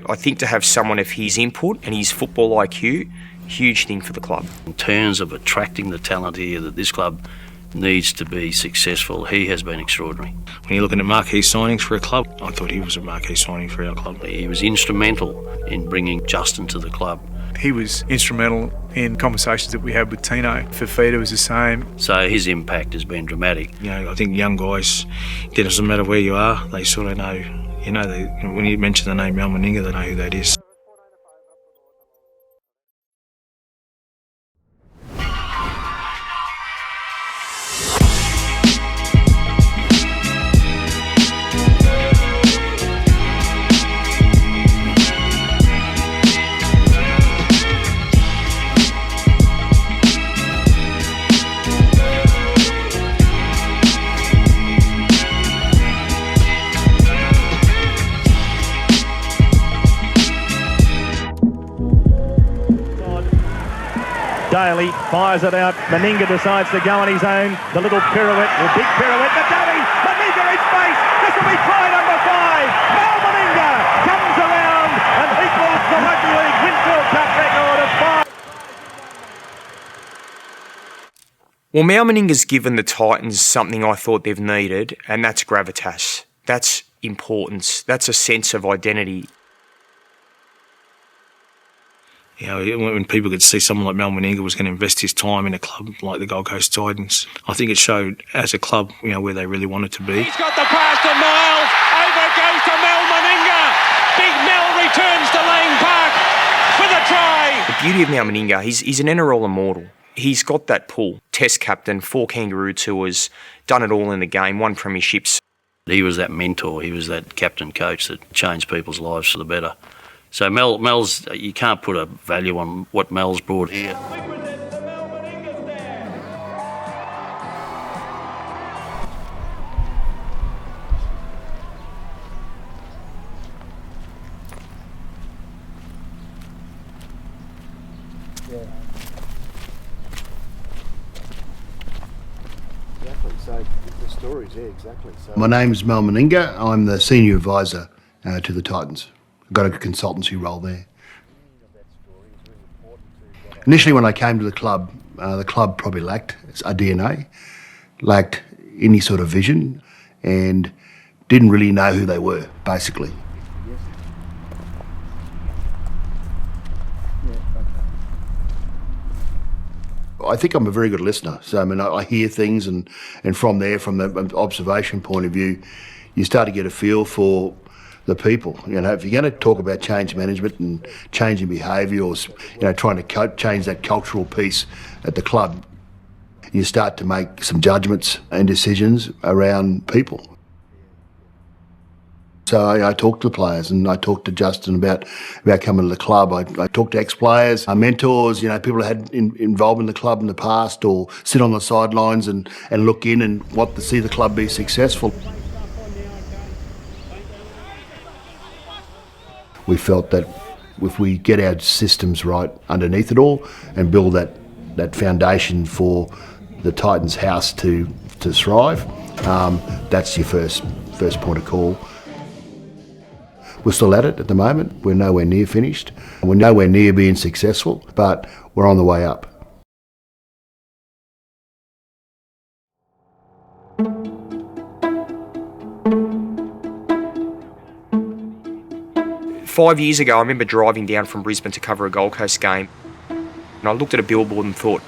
I think to have someone of his input and his football IQ, huge thing for the club. In terms of attracting the talent here that this club needs to be successful, he has been extraordinary. When you're looking at marquee signings for a club, I thought he was a marquee signing for our club. He was instrumental in bringing Justin to the club. He was instrumental in conversations that we had with Tino. Fifita was the same. So his impact has been dramatic. You know, I think young guys, it doesn't matter where you are, they sort of know, when you mention the name Mal Meninga, they know who that is. Daly fires it out. Meninga decides to go on his own. The little pirouette, the big pirouette. The dummy. Meninga in space. This will be try number 5. Mal Meninga comes around and equals the Rugby League Winfield Cup record of 5. Well, Mal Meninga's given the Titans something I thought they've needed, and that's gravitas. That's importance. That's a sense of identity. You know, when people could see someone like Mal Meninga was going to invest his time in a club like the Gold Coast Titans, I think it showed as a club, where they really wanted to be. He's got the pass to Miles. Over it goes to Mal Meninga. Big Mel returns to Lane Park for the try. The beauty of Mal Meninga, he's an NRL immortal. He's got that pull. Test captain, 4 Kangaroo tours, done it all in the game, won premierships. He was that mentor. He was that captain coach that changed people's lives for the better. So Mel's, you can't put a value on what Mel's brought here. My name's Mal Meninga. I'm the senior advisor to the Titans. I've got a consultancy role there. Initially when I came to the club probably lacked a DNA, lacked any sort of vision, and didn't really know who they were, basically. I think I'm a very good listener. So I hear things, and from there, from the observation point of view, you start to get a feel for the people. If you're going to talk about change management and changing behaviour, or trying to change that cultural piece at the club, you start to make some judgments and decisions around people. So I talked to the players, and I talked to Justin about coming to the club. I talked to ex-players, mentors, people that had involvement in the club in the past, or sit on the sidelines and look in and want to see the club be successful. We felt that if we get our systems right underneath it all and build that foundation for the Titans house to thrive, that's your first point of call. We're still at it at the moment. We're nowhere near finished. We're nowhere near being successful, but we're on the way up. Five years ago, I remember driving down from Brisbane to cover a Gold Coast game, and I looked at a billboard and thought,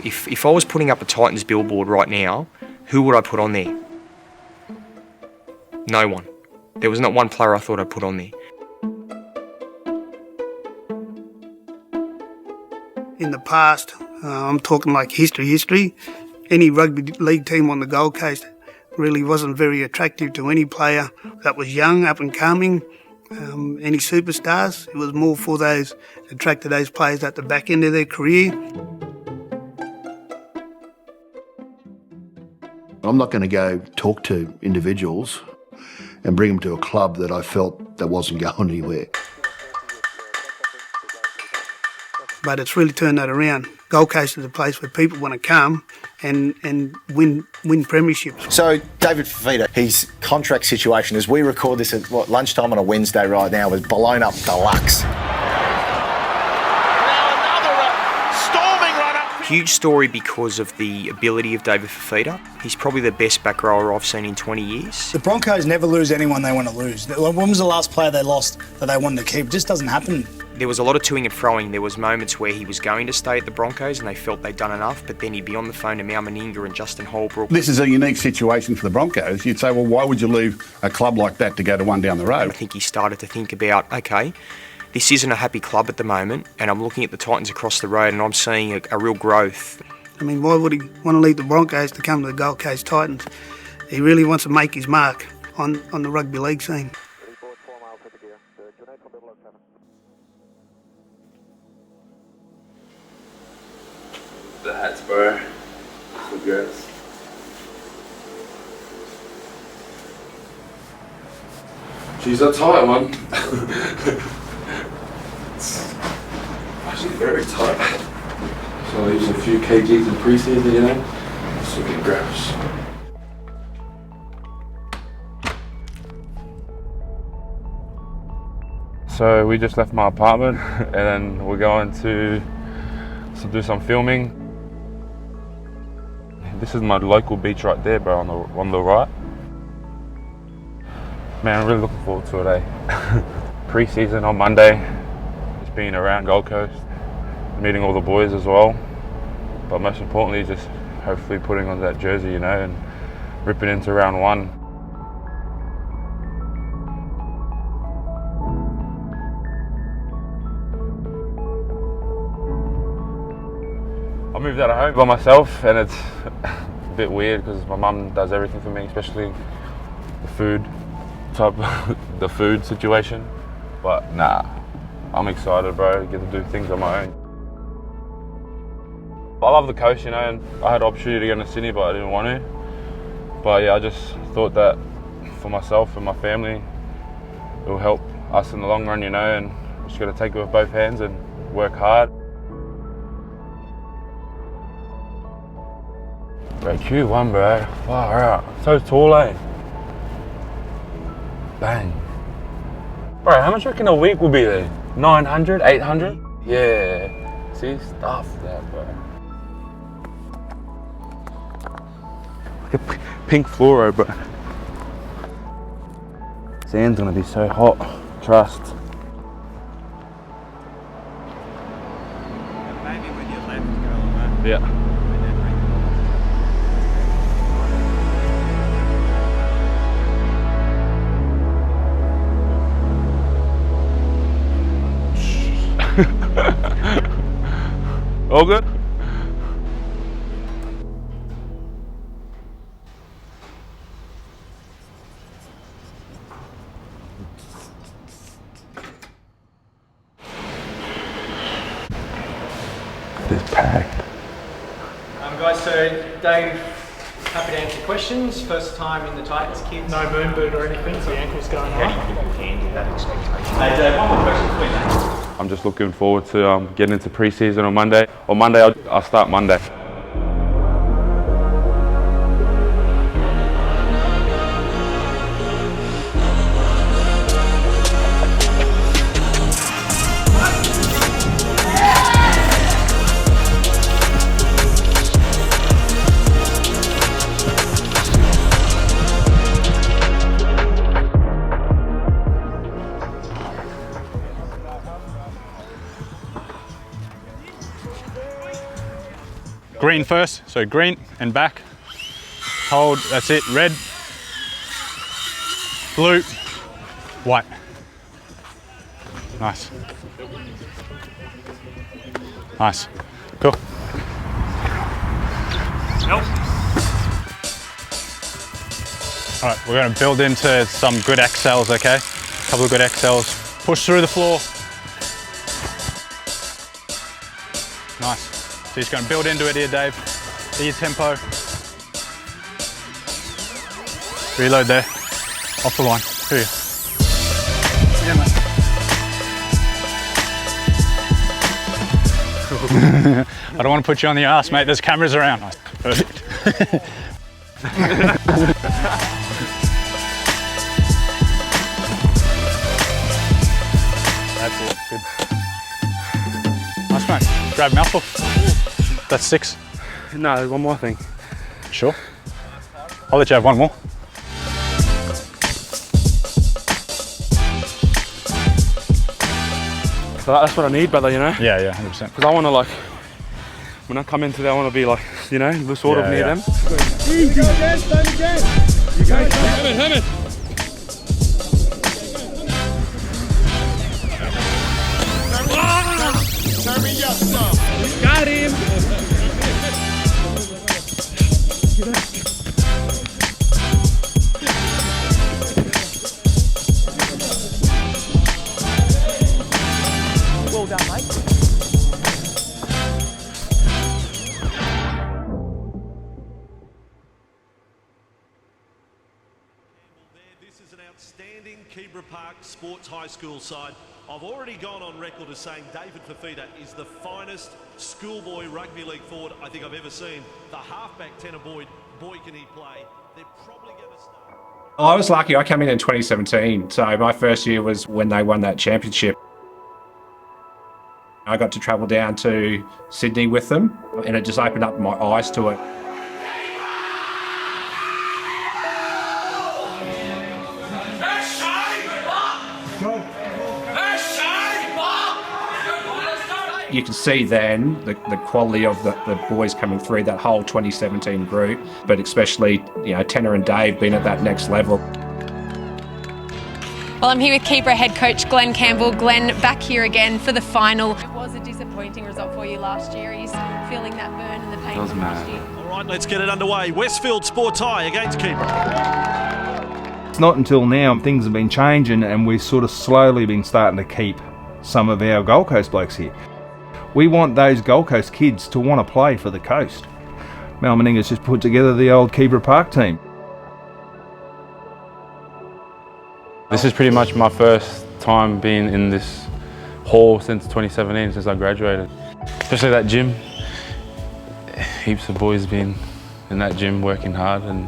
if I was putting up a Titans billboard right now, who would I put on there? No one. There was not one player I thought I'd put on there. In the past, I'm talking like history, any rugby league team on the Gold Coast really wasn't very attractive to any player that was young, up and coming. Any superstars, it was more for attracted those players at the back end of their career. I'm not going to go talk to individuals and bring them to a club that I felt that wasn't going anywhere. but it's really turned that around. Gold Coast is a place where people want to come and win premierships. So, David Fifita, his contract situation, as we record this at lunchtime on a Wednesday right now, was blown up deluxe. Huge story because of the ability of David Fifita. He's probably the best back rower I've seen in 20 years. The Broncos never lose anyone they want to lose. When was the last player they lost that they wanted to keep? It just doesn't happen. There was a lot of toing and froing. There was moments where he was going to stay at the Broncos and they felt they'd done enough, but then he'd be on the phone to Mal Meninga and Justin Holbrook. This is a unique situation for the Broncos. You'd say, well, why would you leave a club like that to go to one down the road? I think he started to think about, okay, this isn't a happy club at the moment, and I'm looking at the Titans across the road and I'm seeing a real growth. I mean, why would he want to leave the Broncos to come to the Gold Coast Titans? He really wants to make his mark on the rugby league scene. The hats, bro. Congrats. She's a tight one. It's actually very tight. So I used a few kgs in pre-season, you know, so we can grabs. So we just left my apartment and then we're going to do some filming. This is my local beach right there, bro, on the right. Man, I'm really looking forward to it, eh? Pre-season on Monday, just being around Gold Coast, meeting all the boys as well. But most importantly, just hopefully putting on that jersey, you know, and ripping into round one. I moved out of home by myself and it's a bit weird because my mum does everything for me, especially the food situation. But nah, I'm excited, bro, to get to do things on my own. I love the coast, you know, and I had the opportunity to go into Sydney, but I didn't want to. But yeah, I just thought that for myself and my family, it will help us in the long run, you know, and I'm just got to take it with both hands and work hard. Bro, Q1, bro, far out. So tall, eh? Bang. Bro, how much you reckon a week will be there? 900, 800? Yeah. See, stuff that, bro. Like a pink fluoro, bro. Sand's gonna be so hot. Trust. Maybe when you're left, go on that. Yeah. All good? This packed. Guys, so Dave, happy to answer questions. First time in the Titans kids. No moon boot or anything, so the ankle's going How on. do you think you handle that expectation? Hey Dave, one more question for you, mate. I'm just looking forward to getting into pre-season on Monday. On Monday, I'll start Monday. Green first, so green and back. Hold, that's it, red, blue, white. Nice. Nice, cool. Nope. All right, we're gonna build into some good XLs, okay? A couple of good XLs. Push through the floor. Nice. So just gonna build into it here, Dave. Do your tempo. Reload there. Off the line. Here you go. Yeah, mate. I don't want to put you on the arse, mate. There's cameras around. Perfect. That's it. Good. Nice, mate. Grab mouthful. That's 6. No, one more thing. Sure. I'll let you have one more. So that's what I need, brother, you know? Yeah, yeah, 100%. Because I want to, like, when I come into there, I want to be, like, you know, sort of near them. You go again, stand again. You go again. Herman. Turn up some. Got him. Well done, mate. This is an outstanding Keebra Park Sports High School side. I've already gone on record as saying David Fifita is the finest schoolboy rugby league forward I think I've ever seen. The halfback tenor boy can he play? They're probably going to start. I was lucky. I came in 2017, so my first year was when they won that championship. I got to travel down to Sydney with them, and it just opened up my eyes to it. You can see then the quality of the boys coming through that whole 2017 group, but especially, you know, Tanner and Dave being at that next level. Well, I'm here with Keebra head coach Glenn Campbell. Glenn, back here again for the final. It was a disappointing result for you last year. Are you still feeling that burn and the pain from last year? All right, let's get it underway. Westfield Sports High against Keebra. It's not until now things have been changing and we've sort of slowly been starting to keep some of our Gold Coast blokes here. We want those Gold Coast kids to want to play for the coast. Mal Meninga's just put together the old Keebra Park team. This is pretty much my first time being in this hall since 2017, since I graduated. Especially that gym. Heaps of boys been in that gym working hard and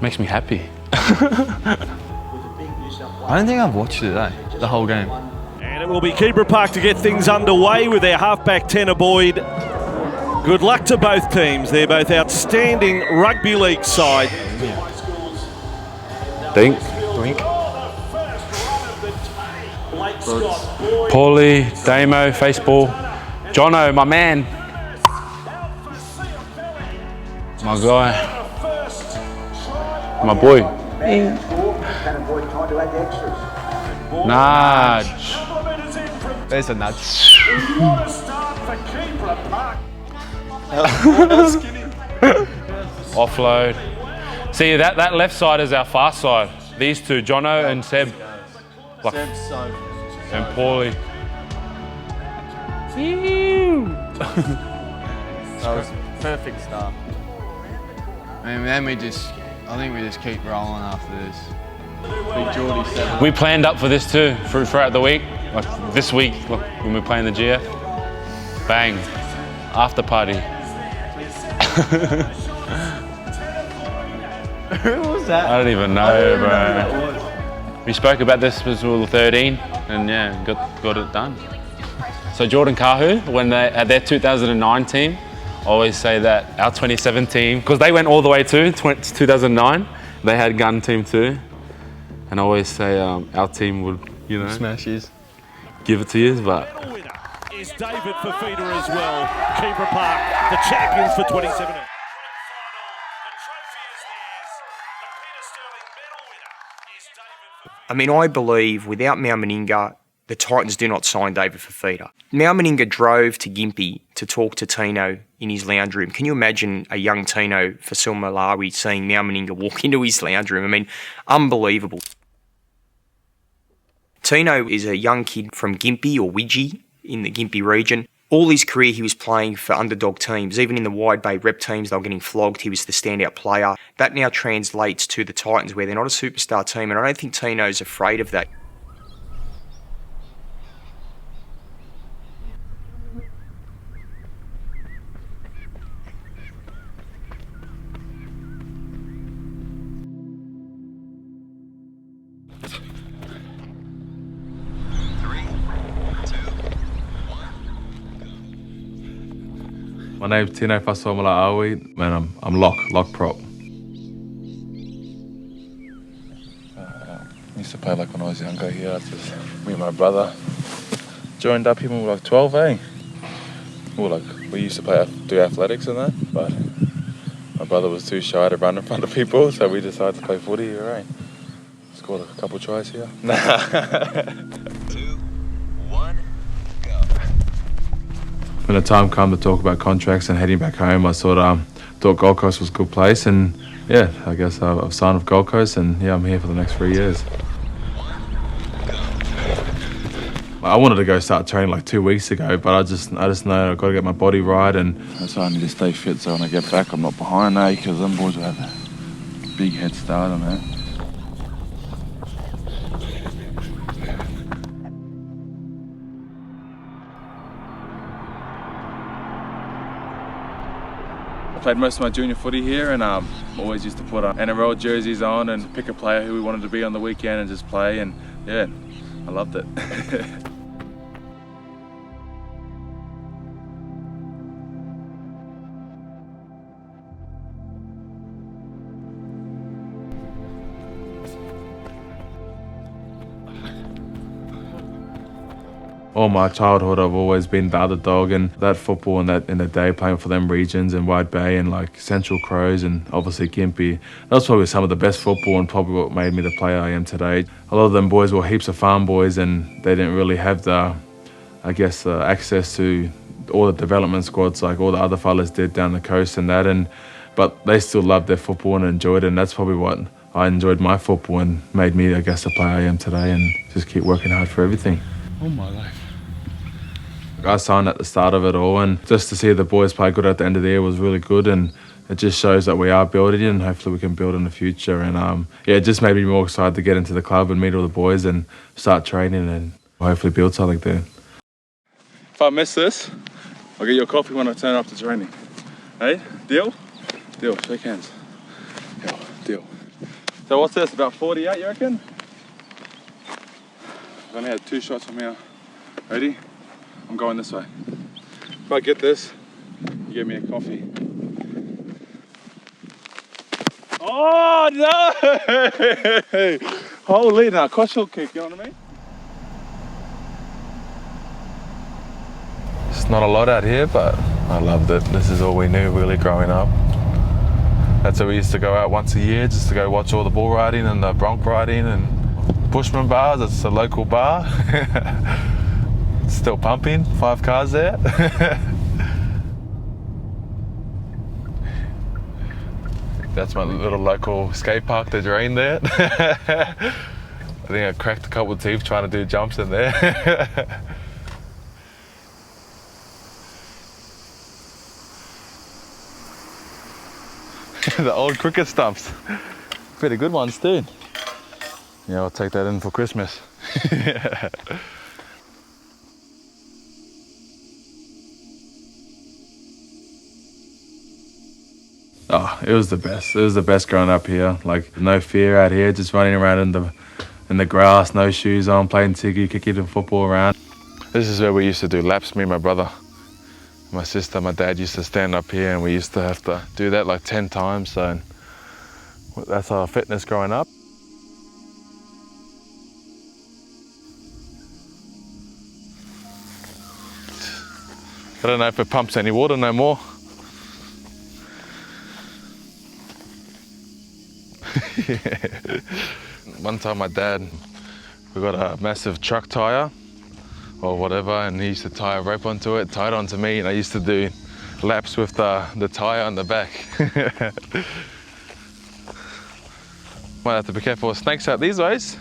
makes me happy. I don't think I've watched it, the whole game. And it will be Keebra Park to get things underway with their halfback Tanner Boyd. Good luck to both teams. They're both outstanding rugby league side. Dink. Paulie, Damo, Faceball, Jono, my man. My guy. My boy. Nudge. There's a nudge. Offload. See, that left side is our fast side. These two, Jono and Seb. Like, and Paulie. That was perfect start. And then I think we just keep rolling after this. Big Geordie said. We planned up for this too, throughout the week. Like this week, when we're playing the GF. Bang. After party. Who was that? I don't even know, bro. We spoke about this was all 13, and yeah, got it done. So Jordan Kahu, when they at their 2009 team, always say that our 2017, because they went all the way to 2009, they had gun team too, and I always say our team would, you know, smash his. Give it to you, but. Is David Fifita as well. Keebra Park, the champions for 2017. I mean, I believe without Mal Meninga, the Titans do not sign David Fifita. Mal Meninga drove to Gympie to talk to Tino in his lounge room. Can you imagine a young Tino Fa'asuamaleaui seeing Mal Meninga walk into his lounge room? I mean, unbelievable. Tino is a young kid from Gympie or Widgie in the Gympie region. All his career he was playing for underdog teams. Even in the Wide Bay rep teams, they were getting flogged. He was the standout player. That now translates to the Titans where they're not a superstar team, and I don't think Tino's afraid of that. My name's Tino Fa'asuamaleaui, man. I'm lock prop. I used to play like when I was younger here. Just me and my brother joined up here when we were like 12, eh? We used to do athletics and that, but my brother was too shy to run in front of people, so we decided to play footy here, eh? Scored a couple tries here. 2, 1, go. When the time came to talk about contracts and heading back home, I thought Gold Coast was a good place, and yeah, I guess I've signed with Gold Coast, and yeah, I'm here for the next 3 years. I wanted to go start training like 2 weeks ago, but I just know I've got to get my body right, and That's why I need to stay fit, so when I get back I'm not behind, eh? Because them boys will have a big head start on that. I played most of my junior footy here, and always used to put NRL jerseys on and pick a player who we wanted to be on the weekend and just play, and yeah, I loved it. all my childhood I've always been the underdog, and that football and that in the day playing for them regions and Wide Bay and like Central Crows and obviously Gympie, that was probably some of the best football and probably what made me the player I am today. A lot of them boys were heaps of farm boys and they didn't really have the, I guess, access to all the development squads like all the other fellas did down the coast and that, but they still loved their football and enjoyed it, and that's probably what I enjoyed my football and made me, I guess, the player I am today, and just keep working hard for everything. All my life. I signed at the start of it all, and just to see the boys play good at the end of the year was really good, and it just shows that we are building it and hopefully we can build in the future. And yeah, it just made me more excited to get into the club and meet all the boys and start training and hopefully build something there. If I miss this, I'll get you a coffee when I turn up to training. Hey, deal? Deal, shake hands. Deal. So what's this, about 48 you reckon? I've only had 2 shots from here. Ready? I'm going this way. If I get this, you get me a coffee. Oh no! Holy, now cross-heel kick, you know what I mean? It's not a lot out here, but I loved it. This is all we knew really growing up. That's why we used to go out once a year just to go watch all the bull riding and the bronc riding and Bushman bars. It's a local bar. It's still pumping, 5 cars there. That's my little local skate park, the drain there. I think I cracked a couple of teeth trying to do jumps in there. The old cricket stumps. Pretty good ones too. Yeah, I'll take that in for Christmas. Oh, it was the best. It was the best growing up here. Like, no fear out here, just running around in the grass, no shoes on, playing tiggy, kicking the football around. This is where we used to do laps, me and my brother. My sister, my dad used to stand up here and we used to have to do that like 10 times, so that's our fitness growing up. I don't know if it pumps any water no more. One time my dad, we got a massive truck tire or whatever, and he used to tie a rope onto it, tie it onto me, and I used to do laps with the tire on the back. Might have to be careful with snakes out these ways.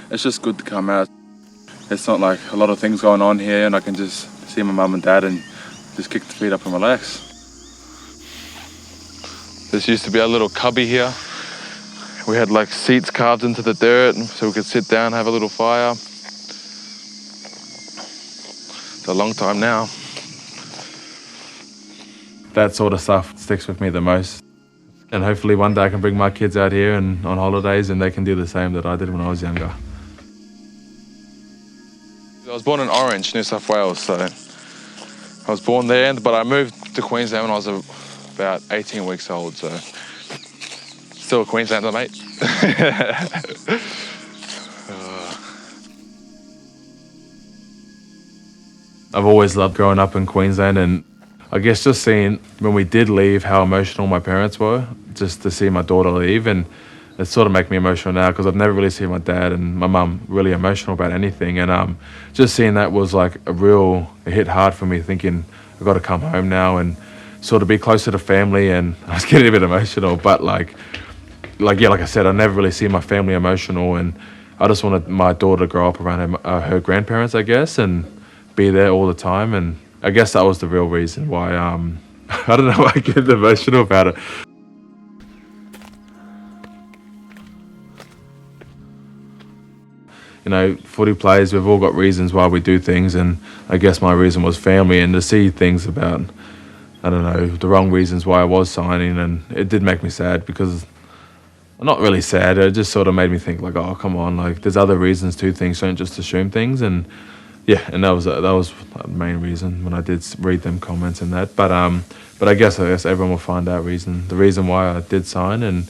It's just good to come out. It's not like a lot of things going on here, and I can just see my mum and dad and just kick the feet up and relax. This used to be our little cubby here. We had like seats carved into the dirt so we could sit down, have a little fire. It's a long time now. that sort of stuff sticks with me the most. And hopefully one day I can bring my kids out here and on holidays and they can do the same that I did when I was younger. I was born in Orange, New South Wales, so I was born there, but I moved to Queensland when I was about 18 weeks old, so still a Queenslander, mate. I've always loved growing up in Queensland, and I guess just seeing when we did leave how emotional my parents were, just to see my daughter leave, and it sort of make me emotional now because I've never really seen my dad and my mum really emotional about anything, and just seeing that was like it hit hard for me, thinking I've got to come home now and sort of be closer to family, and I was getting a bit emotional, but like I said, I never really seen my family emotional, and I just wanted my daughter to grow up around her grandparents, I guess, and be there all the time, and I guess that was the real reason why I don't know why I get emotional about it. You know, footy players, we've all got reasons why we do things, and I guess my reason was family, and to see things about, I don't know, the wrong reasons why I was signing, and it did make me sad because, not really sad, it just sort of made me think like, oh, come on, like there's other reasons to things, don't just assume things, and yeah, and that was the main reason when I did read them comments and that, but I guess everyone will find out the reason why I did sign, and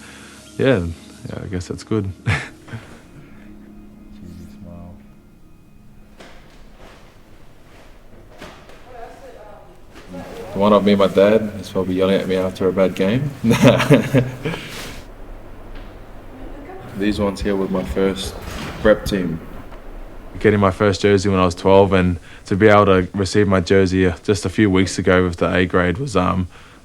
yeah, I guess that's good. The one of me and my dad is probably yelling at me after a bad game. These ones here were my first prep team. Getting my first jersey when I was 12, and to be able to receive my jersey just a few weeks ago with the A grade was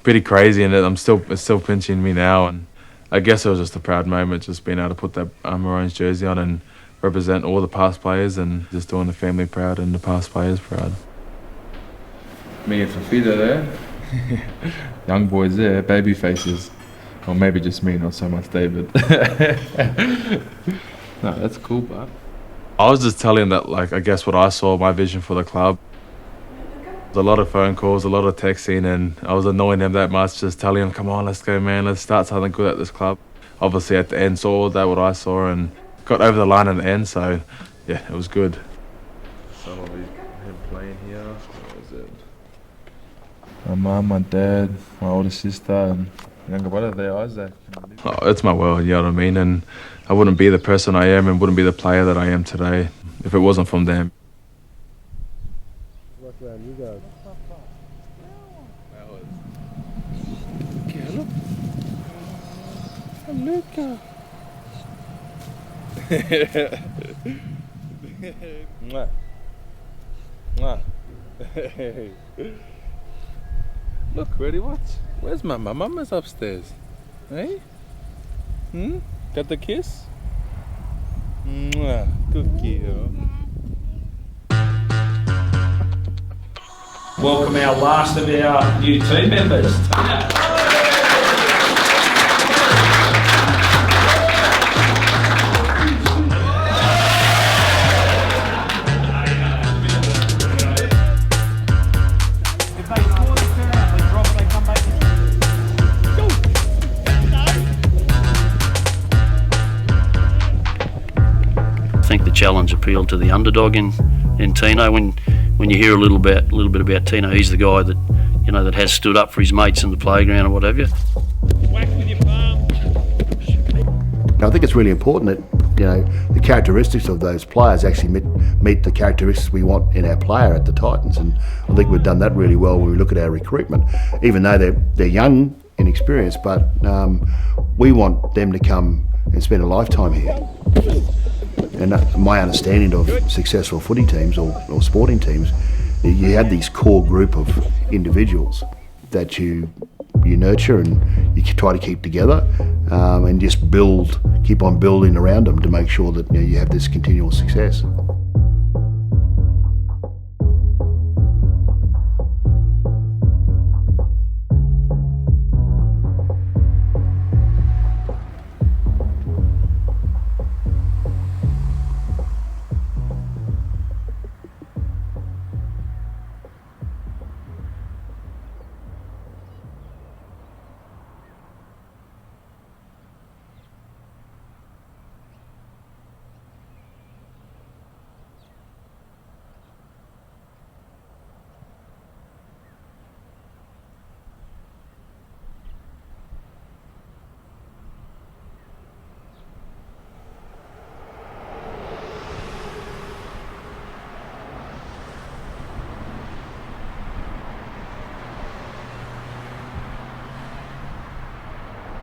pretty crazy, and it's still pinching me now. And I guess it was just a proud moment, just being able to put that Maroons jersey on and represent all the past players, and just doing the family proud and the past players proud. Me and Fifita there. Young boys there, baby faces. Or maybe just me, not so much David. No, that's cool, but I was just telling that, like, I guess what I saw, my vision for the club. There's a lot of phone calls, a lot of texting, and I was annoying them that much, just telling them, come on, let's go, man, let's start something good at this club. Obviously at the end saw that what I saw and got over the line at the end, so yeah, it was good. Some of him playing here. What was it? My mum, my dad, my older sister, and younger brother there, Isaac. Oh, it's my world, you know what I mean? And I wouldn't be the person I am and wouldn't be the player that I am today if it wasn't from them. Look around you guys. Look, ready, what? Where's Mama? Mama's upstairs. Hey? Got the kiss? Mwah. Good girl. Welcome our last of our new team members. I think the challenge appealed to the underdog in Tino. When you hear a little bit about Tino, he's the guy that, you know, that has stood up for his mates in the playground or what have you. I think it's really important that, you know, the characteristics of those players actually meet the characteristics we want in our player at the Titans, and I think we've done that really well when we look at our recruitment. Even though they're young, inexperienced, but we want them to come and spend a lifetime here. And my understanding of successful footy teams or sporting teams, you have these core group of individuals that you nurture and you try to keep together, and just keep on building around them to make sure that you have this continual success.